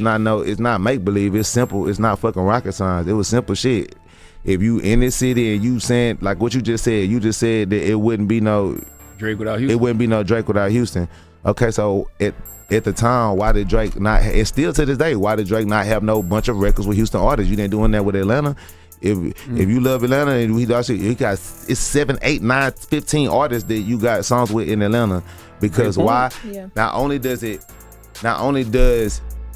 it's not make believe. It's simple. It's not fucking rocket science. It was simple shit. If you in this city and you saying like what you just said that it wouldn't be no Drake without Houston. It wouldn't be no Drake without Houston. Okay, so at the time, why did Drake not? And still to this day, why did Drake not have no bunch of records with Houston artists? You didn't doing that with Atlanta. If you love Atlanta and he got it's 7, 8, 9, 15 artists that you got songs with in Atlanta. Because why? Yeah. Not only does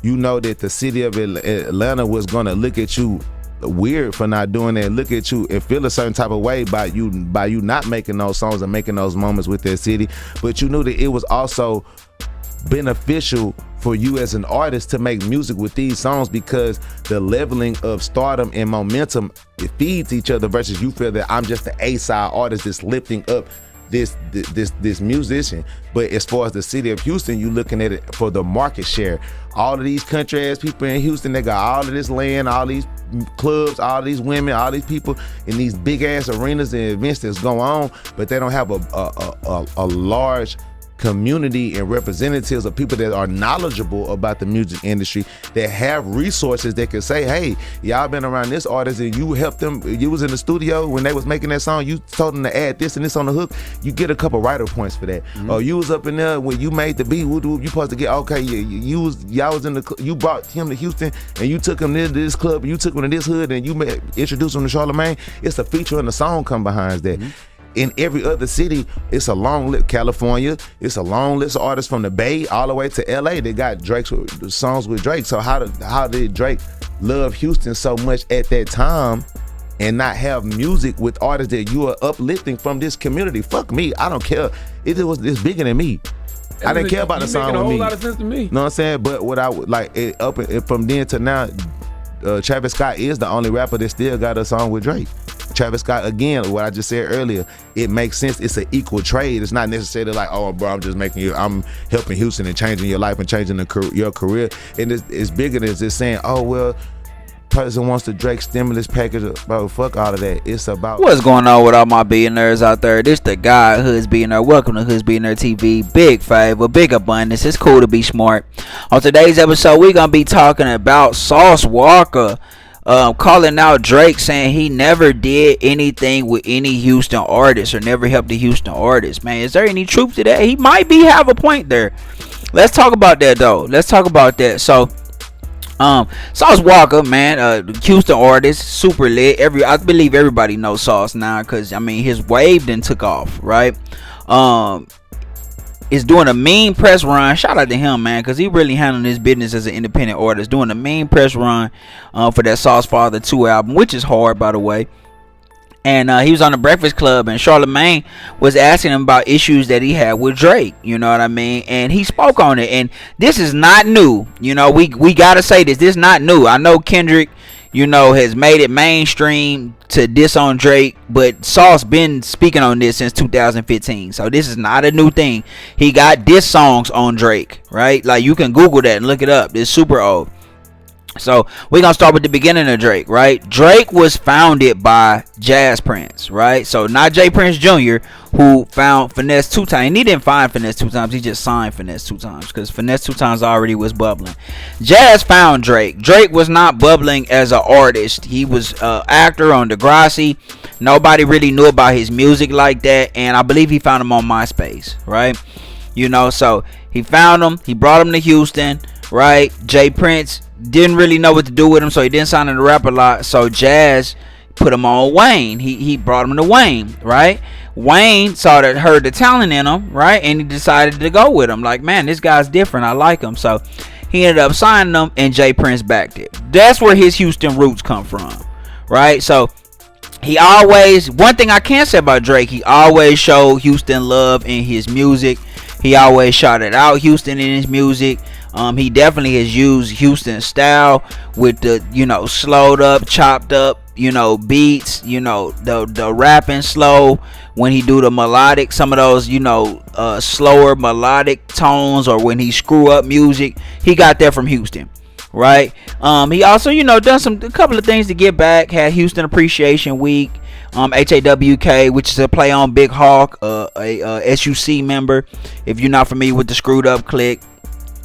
you know that the city of Atlanta was gonna look at you weird for not doing that, look at you and feel a certain type of way by you not making those songs and making those moments with that city, but you knew that it was also beneficial for you as an artist to make music with these songs because the leveling of stardom and momentum, it feeds each other versus you feel that I'm just the A-side artist that's lifting up this musician. But as far as the city of Houston, you looking at it for the market share. All of these country ass people in Houston, they got all of this land, all these clubs, all these women, all these people in these big ass arenas and events that's going on, but they don't have a large community and representatives of people that are knowledgeable about the music industry, that have resources that can say, hey, y'all been around this artist and you helped them, you was in the studio when they was making that song, you told them to add this and this on the hook, you get a couple writer points for that. Or you was up in there when you made the beat, you supposed to get, okay, y'all was in you brought him to Houston and you took him to this club, and you took him to this hood and you introduced him to Charlemagne. It's a feature and the song come behind that. In every other city, it's a long list. California, it's a long list of artists from the Bay all the way to LA. They got Drake's songs with Drake. So how did Drake love Houston so much at that time and not have music with artists that you are uplifting from this community? Fuck me, I don't care. It's bigger than me. I didn't care about the song with me. Making a whole lot of sense to me. You know what I'm saying? But what I would like from then to now, Travis Scott is the only rapper that still got a song with Drake. Travis Scott, again, what I just said earlier, it makes sense. It's an equal trade. It's not necessarily like, oh, bro, I'm helping Houston and changing your life and changing your career. And it's bigger than just saying, oh, well, person wants the Drake stimulus package. Bro, fuck all of that. It's about what's going on with all my billionaires out there. This the guy, Hoods Billionaire. Welcome to Hoods Billionaire TV. Big favor, big abundance. It's cool to be smart. On today's episode, we're gonna be talking about Sauce Walka calling out Drake, saying he never did anything with any Houston artists or never helped the Houston artists. Man, is there any truth to that? He might have a point there. Let's talk about that though. Let's talk about that. So Sauce Walka, man, Houston artist, super lit. I believe everybody knows Sauce now, because I mean his wave then took off, right? Is doing a mean press run. Shout out to him, man, because he really handling his business as an independent artist. Doing a mean press run for that Sauce Father 2 album, which is hard, by the way. And he was on the Breakfast Club, and Charlemagne was asking him about issues that he had with Drake. You know what I mean? And he spoke on it. And this is not new. You know, we gotta say this. This is not new. I know Kendrick, you know, has made it mainstream to diss on Drake, but Sauce been speaking on this since 2015. So this is not a new thing. He got diss songs on Drake, right? Like, you can Google that and look it up. It's super old. So we're gonna start with the beginning of Drake, right? Drake was founded by Jazz Prince, right? So not Jay Prince Jr., who found Finesse 2 times. And he didn't find Finesse 2 times. He just signed Finesse 2 times, because Finesse 2 times already was bubbling. Jazz found Drake. Drake was not bubbling as an artist. He was an actor on Degrassi. Nobody really knew about his music like that. And I believe he found him on MySpace, right? You know, so he found him. He brought him to Houston, right? Jay Prince didn't really know what to do with him, so he didn't sign him to rap a lot. So Jazz put him on Wayne. He brought him to Wayne, right? Wayne heard the talent in him, right? And he decided to go with him. Like, man, this guy's different. I like him. So he ended up signing him, and Jay Prince backed it. That's where his Houston roots come from, right? So he always, one thing I can say about Drake, he always showed Houston love in his music. He always shouted out Houston in his music. He definitely has used Houston style with the, you know, slowed up, chopped up, you know, beats, you know, the rapping slow when he do the melodic, some of those, you know, slower melodic tones, or when he screw up music, he got that from Houston, right? He also, you know, done a couple of things to get back. Had Houston Appreciation Week, HAWK, which is a play on Big Hawk, a SUC member, if you're not familiar with the Screwed Up Clique.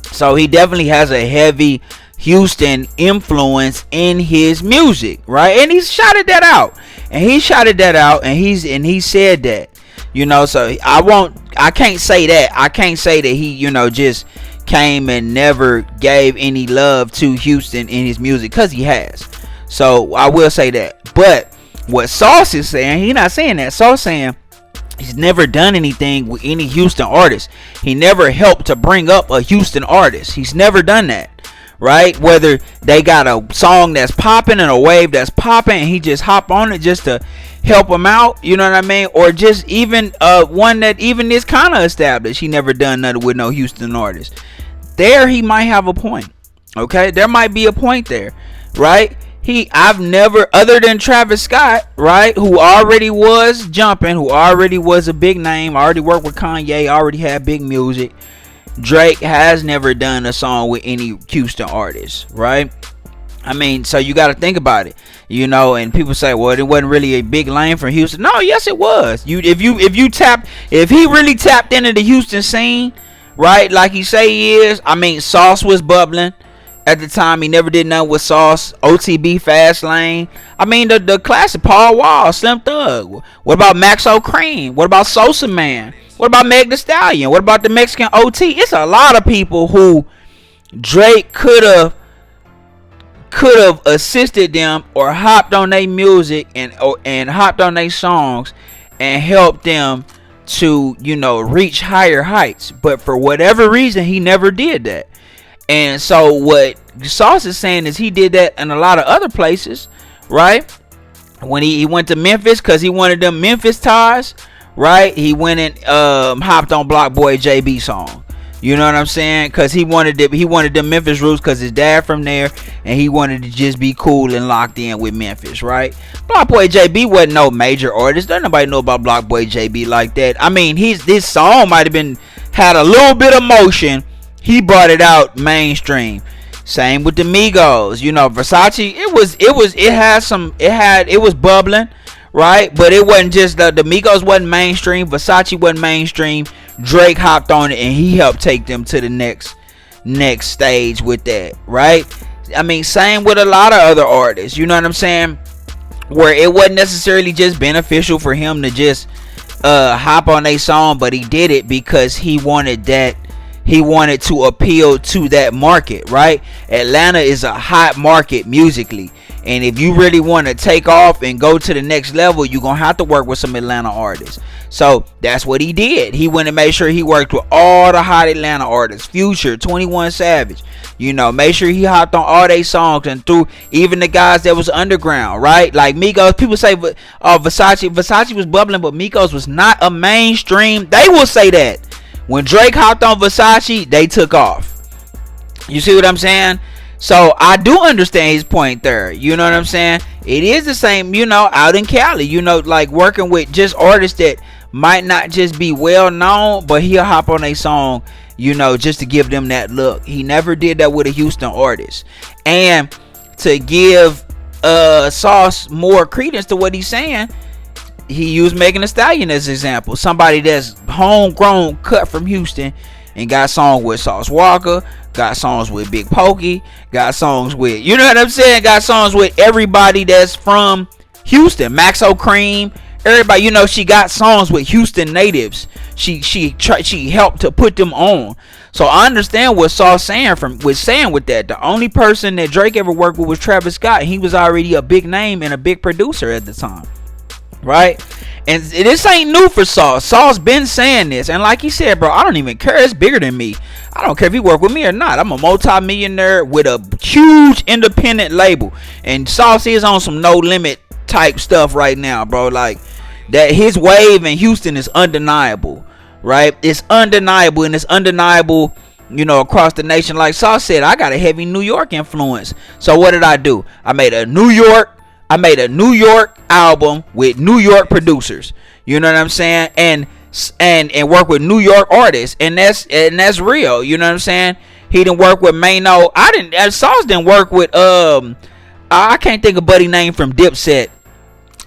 So he definitely has a heavy Houston influence in his music, right? And he shouted that out. And he said that. So I can't say that. I can't say that he, just came and never gave any love to Houston in his music, because he has. So I will say that. But what Sauce is saying, he's not saying that. Sauce saying he's never done anything with any Houston artist. He never helped to bring up a Houston artist. He's never done that. Right? Whether they got a song that's popping and a wave that's popping, and he just hop on it just to help him out, you know what I mean? Or just even one that even is kind of established. He never done nothing with no Houston artist. There he might have a point. Okay? There might be a point there. Right? I've never, other than Travis Scott, right, who already was jumping, who already was a big name, already worked with Kanye, already had big music. Drake has never done a song with any Houston artist, right? I mean, so you got to think about it, and people say, well, it wasn't really a big lane from Houston. No, yes, it was. If he really tapped into the Houston scene, right, like he say he is, I mean, Sauce was bubbling at the time. He never did nothing with Sauce. OTB, Fast Lane. I mean, the classic, Paul Wall, Slim Thug. What about Maxo Cream? What about Sosa Man? What about Meg Thee Stallion? What about the Mexican OT? It's a lot of people who Drake could have assisted them or hopped on their music and hopped on their songs and helped them to, reach higher heights. But for whatever reason, he never did that. And so what Sauce is saying is he did that in a lot of other places, right? When he went to Memphis because he wanted them Memphis ties. Right, he went and hopped on Block Boy JB song. You know what I'm saying? Because he wanted the Memphis roots because his dad from there, and he wanted to just be cool and locked in with Memphis. Right? Block Boy JB wasn't no major artist. Don't nobody know about Block Boy JB like that. I mean, this song might have had a little bit of motion. He brought it out mainstream. Same with the Migos. Versace. It was bubbling. Right, but it wasn't just the Migos wasn't mainstream. Versace wasn't mainstream. Drake hopped on it and he helped take them to the next stage with that. Right, I mean, same with a lot of other artists. You know what I'm saying? Where it wasn't necessarily just beneficial for him to just hop on a song, but he did it because he wanted that. He wanted to appeal to that market. Right, Atlanta is a hot market musically. And if you really want to take off and go to the next level, you're going to have to work with some Atlanta artists. So that's what he did. He went and made sure he worked with all the hot Atlanta artists. Future, 21 Savage. Made sure he hopped on all their songs and through even the guys that was underground, right? Like Migos, people say Versace was bubbling, but Migos was not a mainstream. They will say that. When Drake hopped on Versace, they took off. You see what I'm saying? So I do understand his point there. You know what I'm saying? It is the same, out in Cali, like working with just artists that might not just be well known, but he'll hop on a song, just to give them that look. He never did that with a Houston artist. And to give Sauce more credence to what he's saying, he used Megan Thee Stallion as an example. Somebody that's homegrown, cut from Houston, and got songs with Sauce Walka, got songs with Big Pokey, got songs with, you know what I'm saying, got songs with everybody that's from Houston. Maxo Cream, everybody, she got songs with Houston natives. She helped to put them on. So I understand what Sauce saying with that. The only person that Drake ever worked with was Travis Scott, and he was already a big name and a big producer at the time. Right? And this ain't new for Sauce. Sauce been saying this. And like he said, bro, I don't even care. It's bigger than me. I don't care if he work with me or not. I'm a multi-millionaire with a huge independent label. And Sauce is on some no limit type stuff right now, bro. Like that, his wave in Houston is undeniable. Right? It's undeniable, and it's undeniable, across the nation. Like Sauce said, I got a heavy New York influence. So what did I do? I made a New York album with New York producers. You know what I'm saying? And work with New York artists, and that's real. You know what I'm saying? He didn't work with Mano. Sauce didn't work with I can't think of buddy name from Dipset.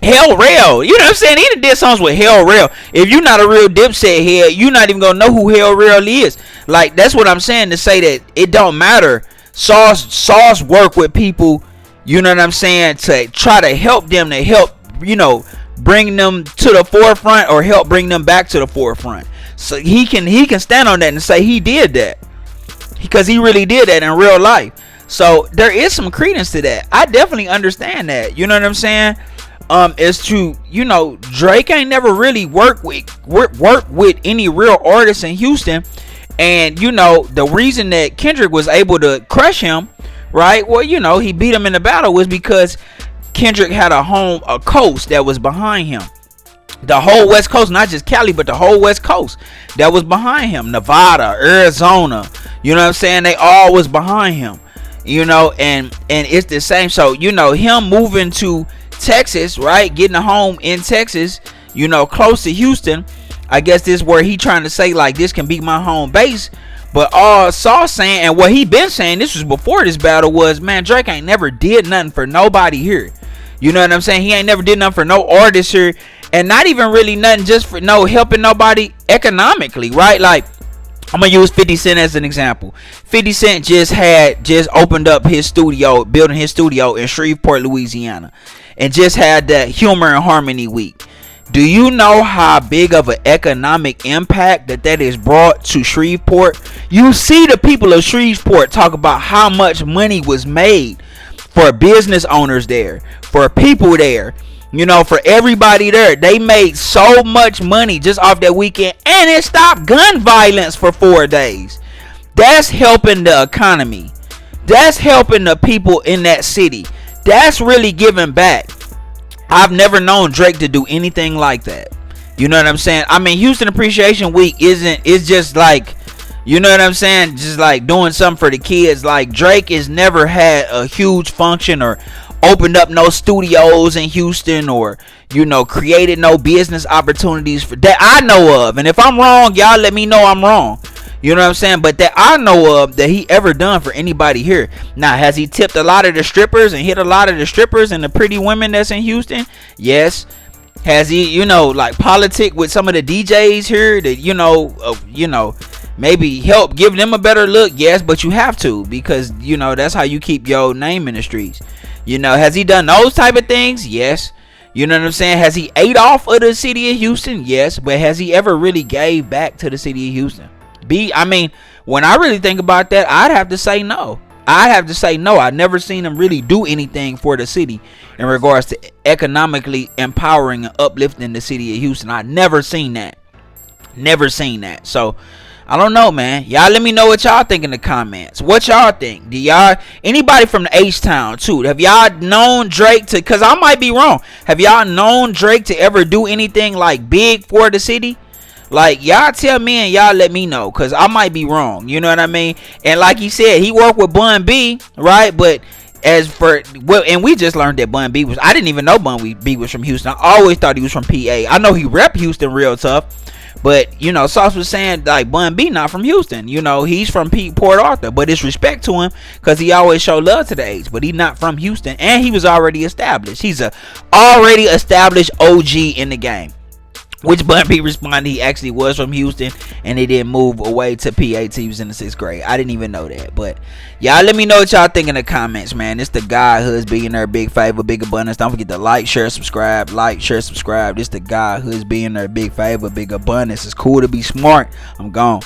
Hell Rail. You know what I'm saying? He did songs with Hell Rail. If you're not a real Dipset head, you're not even gonna know who Hell Rail is. Like, that's what I'm saying, to say that it don't matter Sauce work with people, you know what I'm saying, to try to help them, to help, you know, bring them to the forefront or help bring them back to the forefront. So he can stand on that and say he did that, because he really did that in real life. So there is some credence to that. I definitely understand that. You know what I'm saying? As to, you know, Drake ain't never really worked with any real artists in Houston. And, you know, the reason that Kendrick was able to crush him, right? Well, you know, he beat him in the battle was because Kendrick had a coast that was behind him. The whole West Coast, not just Cali, but the whole West Coast that was behind him. Nevada, Arizona, you know what I'm saying? They all was behind him, you know, and it's the same. So, you know, him moving to Texas, right? Getting a home in Texas, you know, close to Houston. I guess this is where he trying to say, like, this can be my home base. But all Sauce saying, and what he been saying, this was before this battle, was, man, Drake ain't never did nothing for nobody here. You know what I'm saying? He ain't never did nothing for no artist here. And not even really nothing just for no helping nobody economically, right? Like, I'm gonna use 50 Cent as an example. 50 Cent just opened up his studio, building his studio in Shreveport, Louisiana, and just had that Humor and Harmony week. Do you know how big of an economic impact that is brought to Shreveport? You see the people of Shreveport talk about how much money was made for business owners there, for people there, you know, for everybody there. They made so much money just off that weekend, and it stopped gun violence for 4 days. That's helping the economy. That's helping the people in that city. That's really giving back. I've never known Drake to do anything like that. You know what I'm saying? I mean, Houston Appreciation Week it's just like, you know what I'm saying, just like doing something for the kids. Like, Drake has never had a huge function or opened up no studios in Houston, or, you know, created no business opportunities for that I know of. And if I'm wrong, y'all let me know I'm wrong. You know what I'm saying? But that I know of that he ever done for anybody here. Now, has he tipped a lot of the strippers and hit a lot of the strippers and the pretty women that's in Houston? Yes. Has he, you know, like, politic with some of the DJs here that, you know, maybe help give them a better look? Yes, but you have to, because, you know, that's how you keep your name in the streets. You know, has he done those type of things? Yes. You know what I'm saying? Has he ate off of the city of Houston? Yes. But has he ever really gave back to the city of Houston? I mean, when I really think about that, I'd have to say no. I've never seen him really do anything for the city in regards to economically empowering and uplifting the city of Houston. I've never seen that. So, I don't know, man. Y'all let me know what y'all think in the comments. What y'all think? Do y'all, anybody from the H-Town too, have y'all known Drake to, because I might be wrong, have y'all known Drake to ever do anything like big for the city? Like, y'all tell me and y'all let me know, because I might be wrong. You know what I mean? And like he said, he worked with Bun B, right? But as for, well, and we just learned that Bun B was, I didn't even know Bun B was from Houston. I always thought he was from PA. I know he rep Houston real tough. But, you know, Sauce was saying, like, Bun B not from Houston. You know, he's from Port Arthur. But it's respect to him, because he always show love to the H. But he not from Houston. And he was already established. He's a already established OG in the game. Which Bun B responded he actually was from Houston, and he didn't move away to PA till he was in the 6th grade. I didn't even know that. But y'all let me know what y'all think in the comments, man. It's the guy, Hoods Billionaire, Big Favor, Big Abundance. Don't forget to like, share, subscribe. Like, share, subscribe. This the guy, Hoods Billionaire, Big Favor, Big Abundance. It's cool to be smart. I'm gone.